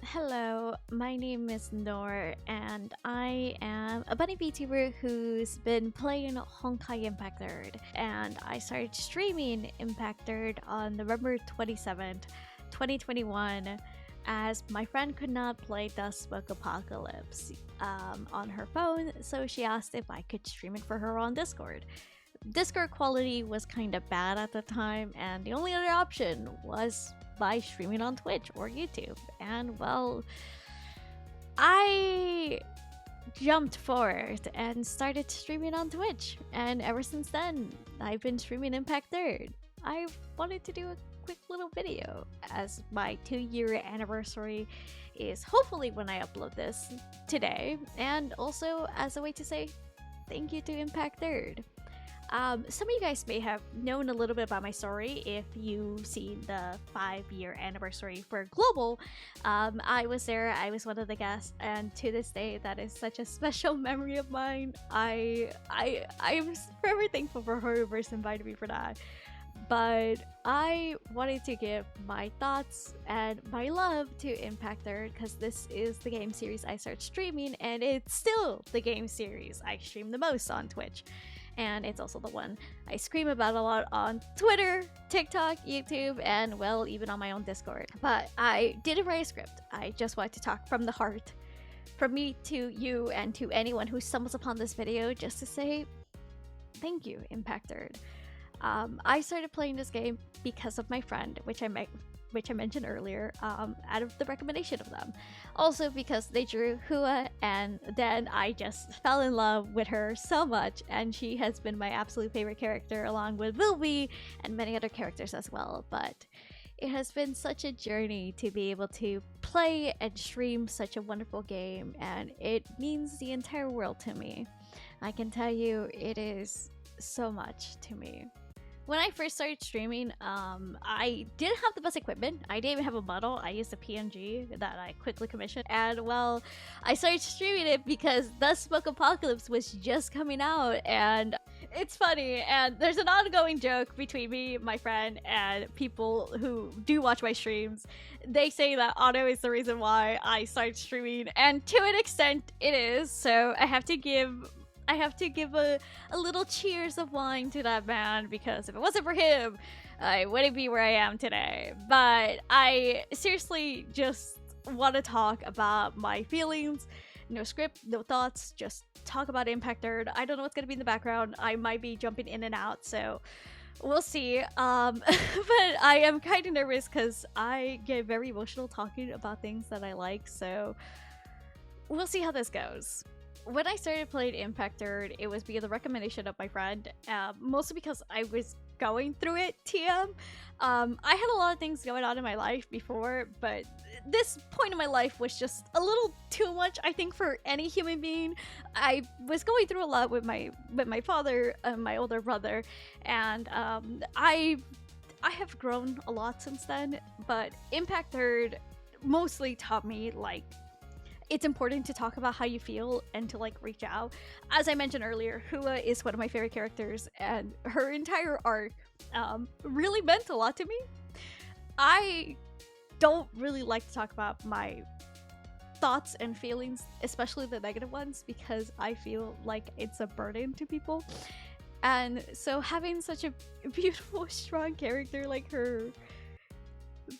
Hello, my name is Nohr, and I am a bunny VTuber who's been playing Honkai Impact 3rd, and I started streaming Impact 3rd on November 27th, 2021, as my friend could not play Duskbook Apocalypse on her phone, so she asked if I could stream it for her on Discord. Discord quality was kind of bad at the time, and the only other option was by streaming on Twitch or YouTube. And well, I jumped forward and started streaming on Twitch, and ever since then, I've been streaming Impact 3rd. I wanted to do a quick little video as my 2-year anniversary is hopefully when I upload this today, and also as a way to say thank you to Impact 3rd. Some of you guys may have known a little bit about my story if you've seen the 5-year anniversary for Global. I was there, I was one of the guests, and to this day, that is such a special memory of mine. I am forever thankful for whoever's invited me for that. But I wanted to give my thoughts and my love to Impact 3rd because this is the game series I started streaming, and it's still the game series I stream the most on Twitch. And it's also the one I scream about a lot on Twitter, TikTok, YouTube, and well, even on my own Discord. But I didn't write a script. I just wanted to talk from the heart, from me to you and to anyone who stumbles upon this video, just to say thank you, Impact 3rd. I started playing this game because of my friend, which I mentioned earlier, out of the recommendation of them. Also because they drew Hua, and then I just fell in love with her so much, and she has been my absolute favorite character along with Vilby and many other characters as well. But it has been such a journey to be able to play and stream such a wonderful game, and it means the entire world to me. I can tell you it is so much to me. When I first started streaming, I didn't have the best equipment. I didn't even have a model. I used a PNG that I quickly commissioned. And well, I started streaming it because Duskbook Apocalypse was just coming out. And it's funny. And there's an ongoing joke between me, my friend, and people who do watch my streams. They say that Otto is the reason why I started streaming. And to an extent, it is. So I have to give a little cheers of wine to that man, because if it wasn't for him, I wouldn't be where I am today. But I seriously just want to talk about my feelings. No script, no thoughts, just talk about Impact 3rd. I don't know what's going to be in the background. I might be jumping in and out, so we'll see. But I am kind of nervous because I get very emotional talking about things that I like, so we'll see how this goes. When I started playing Impact 3rd, it was via the recommendation of my friend, mostly because I was going through it, TM. I had a lot of things going on in my life before, but this point in my life was just a little too much, I think, for any human being. I was going through a lot with my father, my older brother, and I have grown a lot since then, but Impact 3rd mostly taught me, like, it's important to talk about how you feel and to like reach out. As I mentioned earlier, Hua is one of my favorite characters, and her entire arc really meant a lot to me. I don't really like to talk about my thoughts and feelings, especially the negative ones, because I feel like it's a burden to people. And so having such a beautiful, strong character like her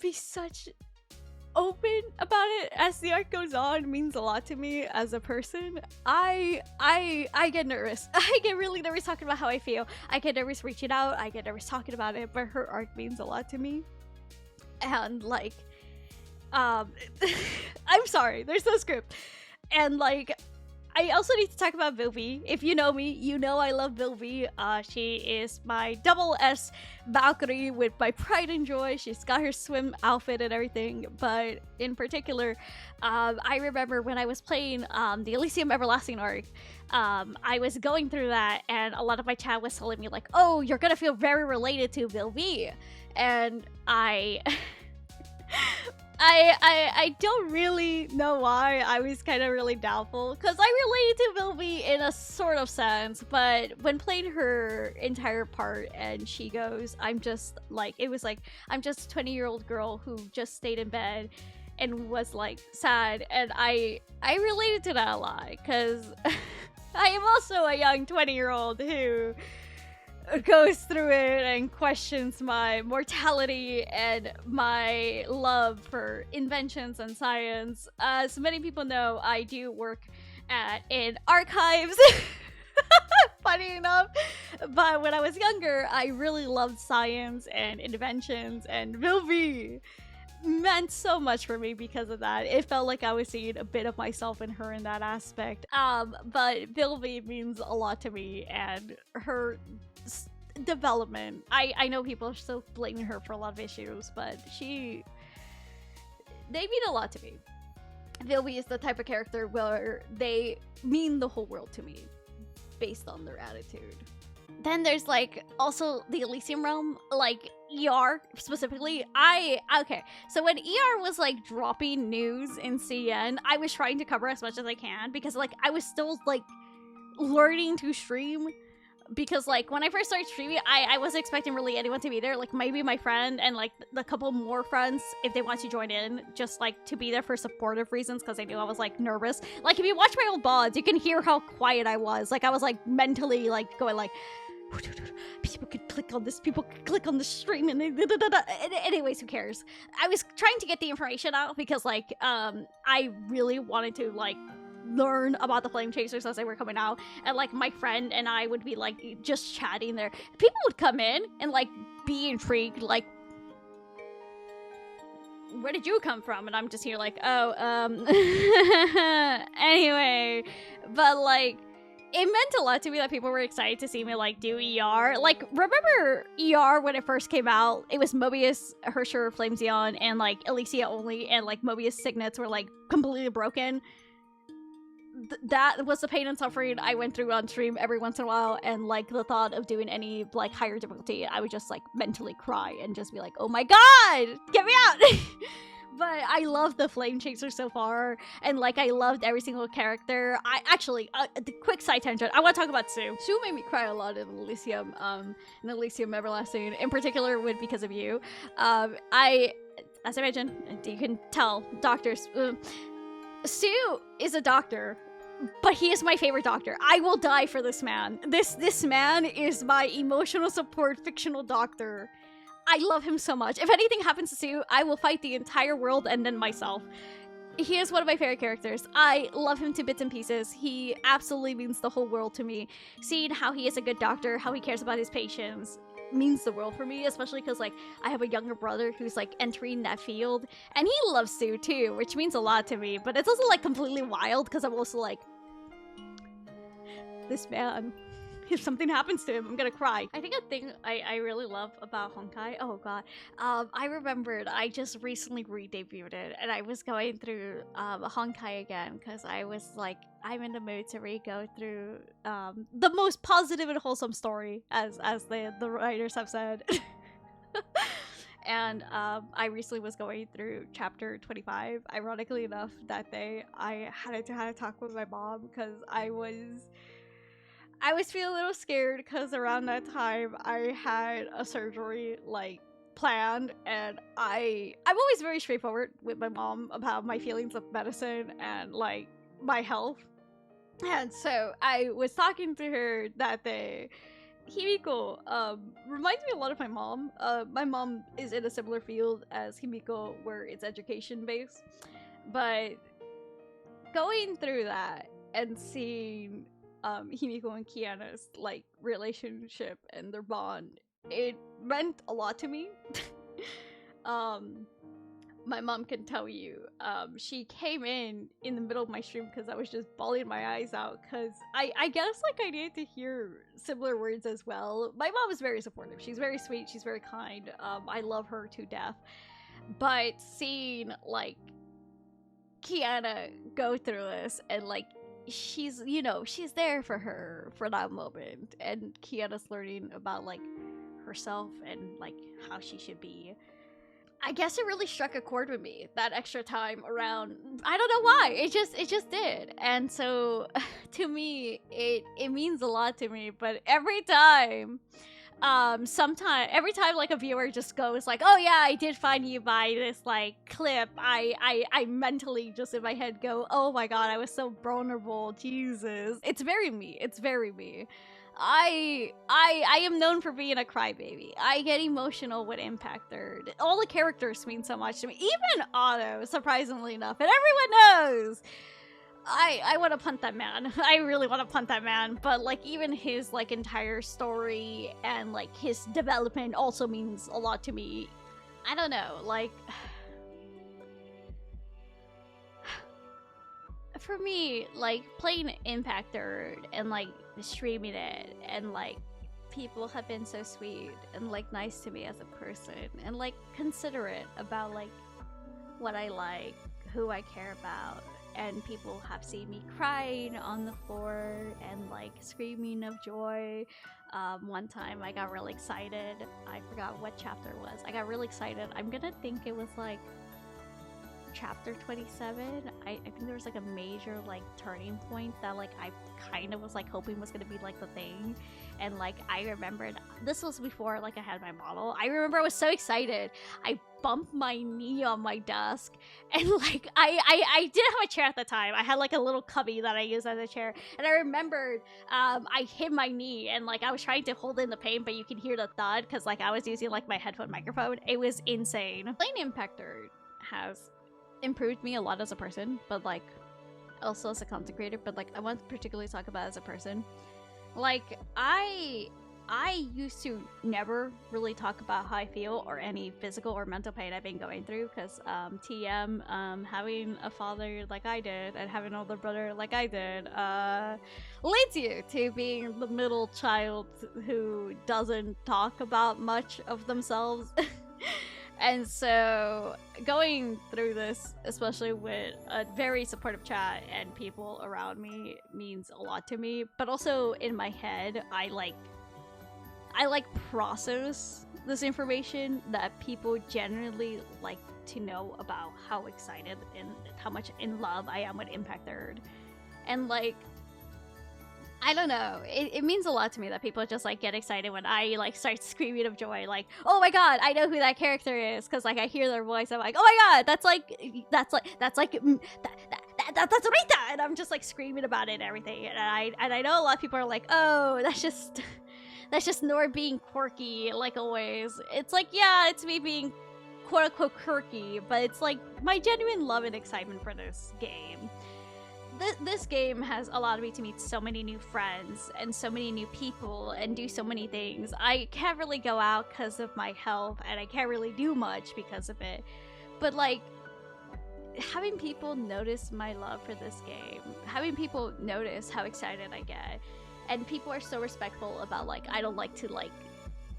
be such open about it as the arc goes on means a lot to me as a person. I get nervous. I get really nervous talking about how I feel. I get nervous reaching out. I get nervous talking about it, but her arc means a lot to me. And like, I'm sorry, there's no script. And like, I also need to talk about Vilby. If you know me, you know I love Vilby. She is my double S Valkyrie with my pride and joy. She's got her swim outfit and everything. But in particular, I remember when I was playing the Elysium Everlasting arc, I was going through that, and a lot of my chat was telling me like, oh, you're gonna feel very related to Vilby. And I don't really know why. I was kind of really doubtful because I related to Vilby in a sort of sense, but when playing her entire part and she goes, I'm just like, it was like, I'm just a 20-year-old girl who just stayed in bed and was like sad, and I related to that a lot because I am also a young 20-year-old who goes through it and questions my mortality and my love for inventions and science. As many people know, I do work in archives. Funny enough, but when I was younger, I really loved science and inventions, and Vilvi meant so much for me because of that. It felt like I was seeing a bit of myself in her in that aspect. But Vilvi means a lot to me, and her development. I know people are still blaming her for a lot of issues, but they mean a lot to me. Vilvi is the type of character where they mean the whole world to me based on their attitude. Then there's like also the Elysium realm, like ER specifically. Okay, so when ER was like dropping news in CN, I was trying to cover as much as I can because like I was still like learning to stream. Because like when I first started streaming, I wasn't expecting really anyone to be there. Like maybe my friend and like the couple more friends if they want to join in, just like to be there for supportive reasons because I knew I was like nervous. Like if you watch my old VODs, you can hear how quiet I was. Like I was like mentally like going like, people could click on this, people could click on the stream, and anyways, who cares? I was trying to get the information out because like I really wanted to like learn about the flame chasers as they were coming out, and like my friend and I would be like just chatting there. People would come in and like be intrigued, like, where did you come from? And I'm just here like, oh, anyway, but like it meant a lot to me that people were excited to see me like do ER. Like remember ER when it first came out? It was Mobius, Hersher, Flamezion, and like Elysia only, and like Mobius signets were like completely broken. That was the pain and suffering I went through on stream every once in a while, and like the thought of doing any like higher difficulty, I would just like mentally cry and just be like, oh my god, get me out. But I love the flame chaser so far, and like I loved every single character. I actually, the quick side tangent, I want to talk about Sue. Sue made me cry a lot in Elysium Everlasting, in particular with Because of You. As I mentioned, you can tell, doctors. Sue is a doctor, but he is my favorite doctor. I will die for this man. This man is my emotional support fictional doctor. I love him so much. If anything happens to Sue, I will fight the entire world and then myself. He is one of my favorite characters. I love him to bits and pieces. He absolutely means the whole world to me. Seeing how he is a good doctor, how he cares about his patients, means the world for me, especially because like I have a younger brother who's like entering that field, and he loves Sue too, which means a lot to me. But it's also like completely wild because I'm also like, this man, if something happens to him, I'm gonna cry. I think a thing I really love about Honkai, oh god, I remembered I just recently re-debuted it, and I was going through Honkai again because I was like, I'm in the mood to re-go through the most positive and wholesome story, as the writers have said. And I recently was going through chapter 25. Ironically enough, that day I had to talk with my mom because I was feeling a little scared because around that time I had a surgery like planned, and I'm always very straightforward with my mom about my feelings of medicine and like my health. And so I was talking to her that day. Himiko reminds me a lot of my mom. My mom is in a similar field as Himiko, where it's education based. But going through that and seeing Himiko and Kiana's like relationship and their bond, it meant a lot to me. My mom can tell you, she came in the middle of my stream because I was just bawling my eyes out because I guess like I needed to hear similar words as well. My mom is very supportive. She's very sweet. She's very kind. I love her to death. But seeing like Kiana go through this and like she's, you know, she's there for her for that moment, and Kiana's learning about like herself and like how she should be. I guess it really struck a chord with me that extra time around. I don't know why. It just did. And so to me, it means a lot to me. But every time Sometime every time like a viewer just goes like, oh yeah, I did find you by this like clip, I mentally just in my head go, oh my god, I was so vulnerable, Jesus. It's very me. It's very me. I am known for being a crybaby. I get emotional with Impact Third. All the characters mean so much to me. Even Otto, surprisingly enough, and everyone knows. I want to punt that man. I really want to punt that man. But like even his like entire story and like his development also means a lot to me. I don't know, like for me, like playing Impact Third and like streaming it and like people have been so sweet and like nice to me as a person and like considerate about like what I like, who I care about. And people have seen me crying on the floor and like screaming of joy. One time I got really excited. I forgot what chapter it was. I got really excited. I'm gonna think it was like chapter 27. I think there was like a major like turning point that like I kind of was like hoping was gonna be like the thing. And like I remembered, this was before like I had my model. I remember I was so excited. I bumped my knee on my desk and like I didn't have a chair at the time. I had like a little cubby that I used as a chair, and I remembered I hit my knee and like I was trying to hold in the pain, but you can hear the thud because like I was using like my headphone microphone. It was insane. Playing Impact Third has improved me a lot as a person, but like also as a content creator, but like I want to particularly talk about as a person. Like I used to never really talk about how I feel or any physical or mental pain I've been going through because TM, having a father like I did and having an older brother like I did leads you to being the middle child who doesn't talk about much of themselves. And so going through this, especially with a very supportive chat and people around me, means a lot to me. But also in my head, I process this information that people generally like to know about how excited and how much in love I am with Impact Third. And like, I don't know, it means a lot to me that people just like get excited when I like start screaming of joy, like, oh my god, I know who that character is, because like I hear their voice, I'm like, oh my god, that's Rita, and I'm just like screaming about it and everything. And I know a lot of people are like, oh, that's just Nohr being quirky, like always. It's like, yeah, it's me being quote unquote quirky, but it's like my genuine love and excitement for this game. This game has allowed me to meet so many new friends and so many new people and do so many things. I can't really go out because of my health, and I can't really do much because of it. But like, having people notice my love for this game, having people notice how excited I get, and people are so respectful about like, I don't like to like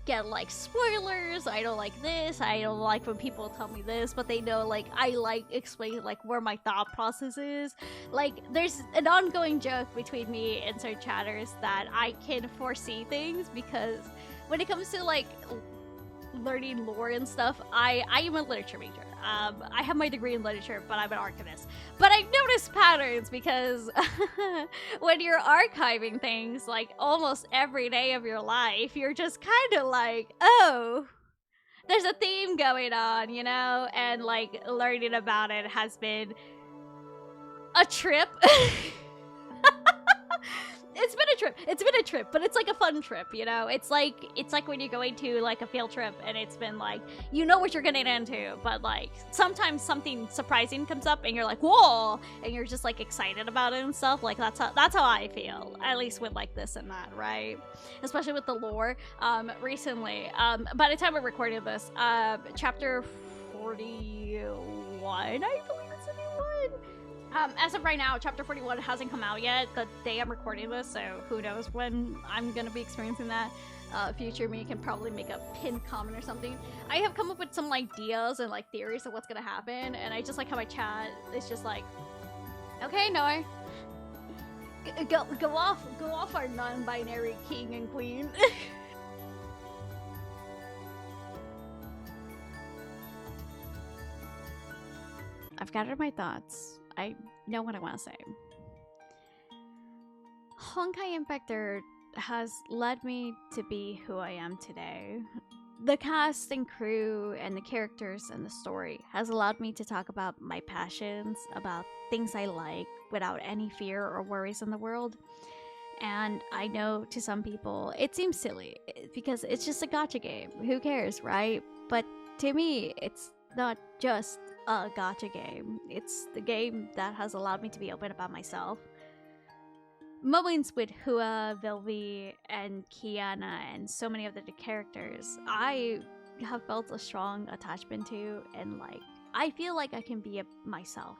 get like spoilers, I don't like this, I don't like when people tell me this, but they know like I like explaining like where my thought process is. Like there's an ongoing joke between me and certain chatters that I can foresee things, because when it comes to like learning lore and stuff, I am a literature major. I have my degree in literature, but I'm an archivist. But I noticed patterns because when you're archiving things like almost every day of your life, you're just kind of like, oh, there's a theme going on, you know? And like learning about it has been a trip. It's been a trip, but it's like a fun trip, you know? It's like when you're going to like a field trip and it's been like, you know what you're gonna get into, but like sometimes something surprising comes up and you're like, whoa, and you're just like excited about it and stuff. Like that's how I feel, at least with like this and that, right? Especially with the lore. Recently, by the time we're recording this, chapter 41, I believe it's a new one. As of right now, chapter 41 hasn't come out yet, the day I'm recording this, so who knows when I'm gonna be experiencing that. Future me can probably make a pinned comment or something. I have come up with some ideas and like theories of what's gonna happen, and I just like how my chat is just like, okay, Nohr, go off our non-binary king and queen. I've gathered my thoughts. I know what I want to say. Honkai Impact Third has led me to be who I am today. The cast and crew and the characters and the story has allowed me to talk about my passions, about things I like without any fear or worries in the world. And I know to some people it seems silly because it's just a gacha game. Who cares, right? But to me, it's not just a gacha game. It's the game that has allowed me to be open about myself. Moments with Hua, Vilvi, and Kiana, and so many of the characters, I have felt a strong attachment to, and like, I feel like I can be myself.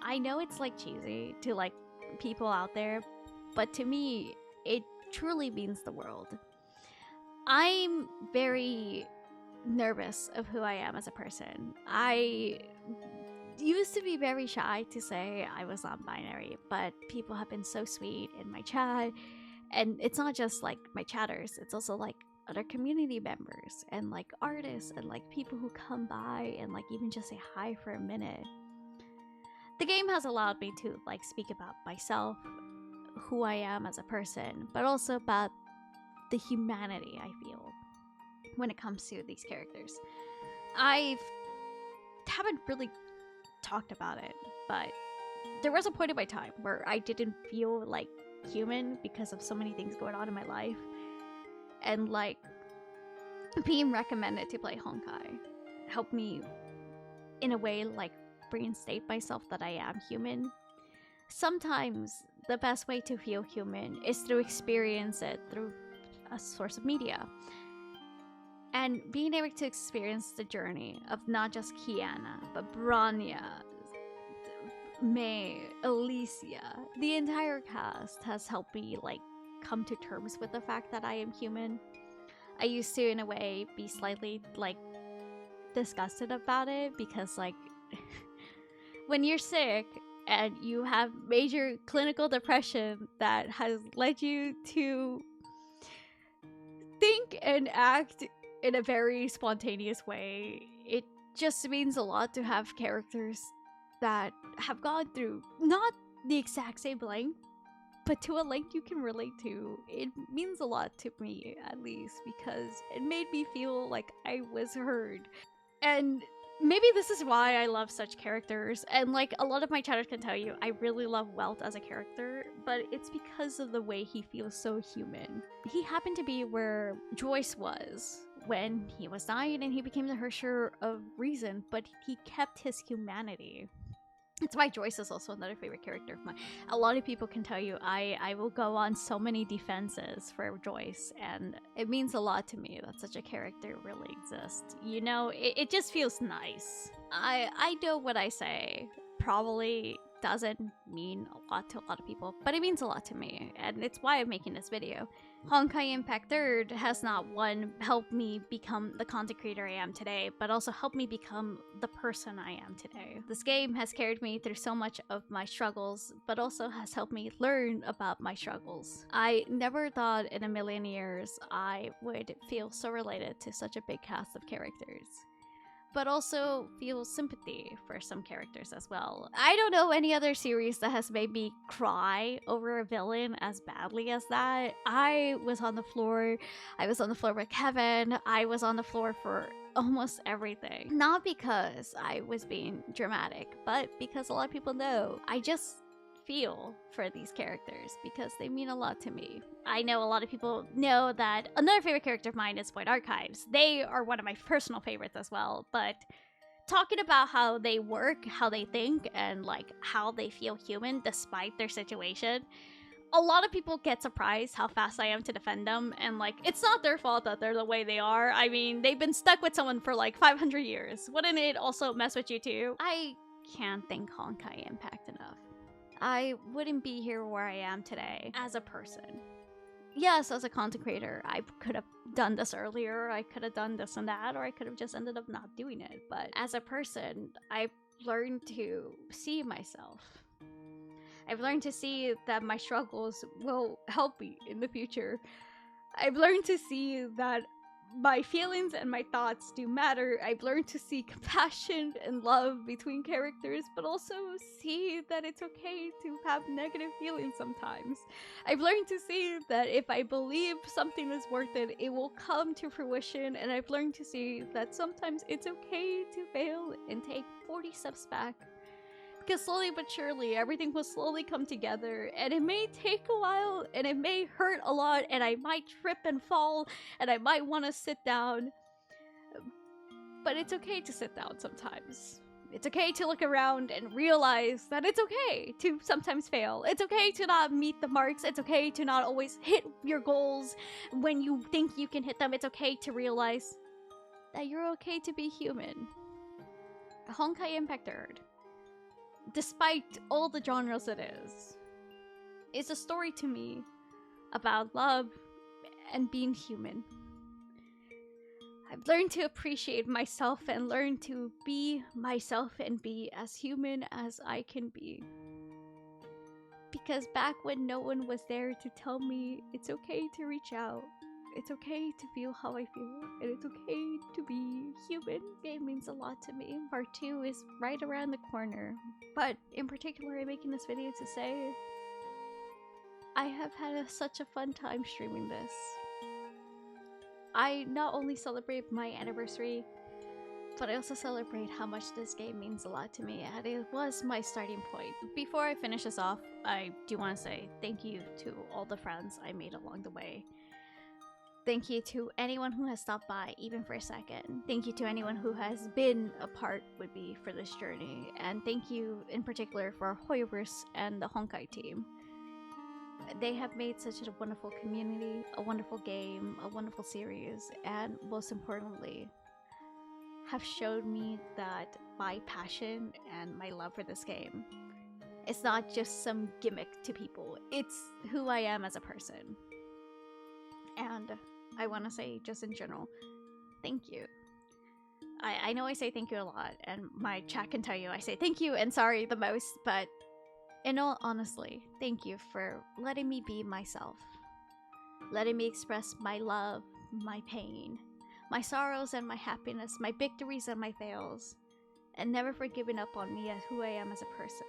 I know it's like cheesy to like people out there, but to me, it truly means the world. I'm very nervous of who I am as a person. I used to be very shy to say I was non-binary, but people have been so sweet in my chat, and it's not just like my chatters, it's also like other community members and like artists and like people who come by and like even just say hi for a minute. The game has allowed me to like speak about myself, who I am as a person, but also about the humanity I feel when it comes to these characters. I haven't really talked about it, but there was a point in my time where I didn't feel like human because of so many things going on in my life, and like being recommended to play Honkai helped me in a way like reinstate myself that I am human. Sometimes the best way to feel human is through experience it through a source of media. And being able to experience the journey of not just Kiana, but Branya, May, Alicia, the entire cast has helped me like come to terms with the fact that I am human. I used to, in a way, be slightly like disgusted about it because like when you're sick and you have major clinical depression that has led you to think and act in a very spontaneous way, it just means a lot to have characters that have gone through not the exact same length, but to a length you can relate to. It means a lot to me, at least, because it made me feel like I was heard. And maybe this is why I love such characters, and like a lot of my chatters can tell you, I really love Welt as a character, but it's because of the way he feels so human. He happened to be where Joyce was when he was dying and he became the Hersher of reason, but he kept his humanity. That's why Joyce is also another favorite character of mine. A lot of people can tell you I will go on so many defenses for Joyce, and it means a lot to me that such a character really exists. You know, it just feels nice. I know what I say probably doesn't mean a lot to a lot of people, but it means a lot to me, and it's why I'm making this video. Honkai Impact 3rd has not one helped me become the content creator I am today, but also helped me become the person I am today. This game has carried me through so much of my struggles, but also has helped me learn about my struggles. I never thought in a million years I would feel so related to such a big cast of characters, but also feel sympathy for some characters as well. I don't know any other series that has made me cry over a villain as badly as that. I was on the floor. I was on the floor with Kevin. I was on the floor for almost everything. Not because I was being dramatic, but because a lot of people know I just feel for these characters because they mean a lot to me. I know a lot of people know that another favorite character of mine is Void Archives. They are one of my personal favorites as well, but talking about how they work, how they think, and like how they feel human despite their situation, a lot of people get surprised how fast I am to defend them, and like it's not their fault that they're the way they are. I mean, they've been stuck with someone for like 500 years. Wouldn't it also mess with you too? I can't thank Honkai Impact enough. I wouldn't be here where I am today as a person. Yes, as a content creator, I could have done this earlier, I could have done this and that, or I could have just ended up not doing it. But as a person, I've learned to see myself. I've learned to see that my struggles will help me in the future. I've learned to see that my feelings and my thoughts do matter. I've learned to see compassion and love between characters, but also see that it's okay to have negative feelings sometimes. I've learned to see that if I believe something is worth it, it will come to fruition, and I've learned to see that sometimes it's okay to fail and take 40 steps back. Because slowly but surely, everything will slowly come together, and it may take a while, and it may hurt a lot, and I might trip and fall, and I might want to sit down. But it's okay to sit down sometimes. It's okay to look around and realize that it's okay to sometimes fail. It's okay to not meet the marks. It's okay to not always hit your goals when you think you can hit them. It's okay to realize that you're okay to be human. Honkai Impact 3rd, despite all the genres it is a story to me about love and being human. I've learned to appreciate myself and learn to be myself and be as human as I can be. Because back when no one was there to tell me it's okay to reach out, it's okay to feel how I feel, and it's okay to be human, it means a lot to me. Part 2 is right around the corner. But in particular, I'm making this video to say I have had such a fun time streaming this. I not only celebrate my anniversary, but I also celebrate how much this game means a lot to me, and it was my starting point. Before I finish this off, I do want to say thank you to all the friends I made along the way. Thank you to anyone who has stopped by, even for a second. Thank you to anyone who has been a part with me for this journey. And thank you in particular for HI3rd and the Honkai team. They have made such a wonderful community, a wonderful game, a wonderful series, and most importantly, have showed me that my passion and my love for this game is not just some gimmick to people. It's who I am as a person. And I want to say, just in general, thank you. I know I say thank you a lot, and my chat can tell you I say thank you and sorry the most, but in all honesty, thank you for letting me be myself. Letting me express my love, my pain, my sorrows and my happiness, my victories and my fails, and never for giving up on me as who I am as a person.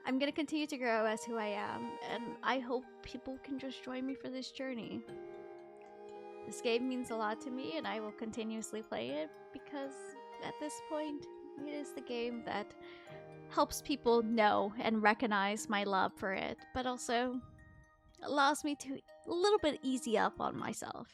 I'm gonna continue to grow as who I am, and I hope people can just join me for this journey. This game means a lot to me, and I will continuously play it because at this point, it is the game that helps people know and recognize my love for it, but also allows me to a little bit easy up on myself.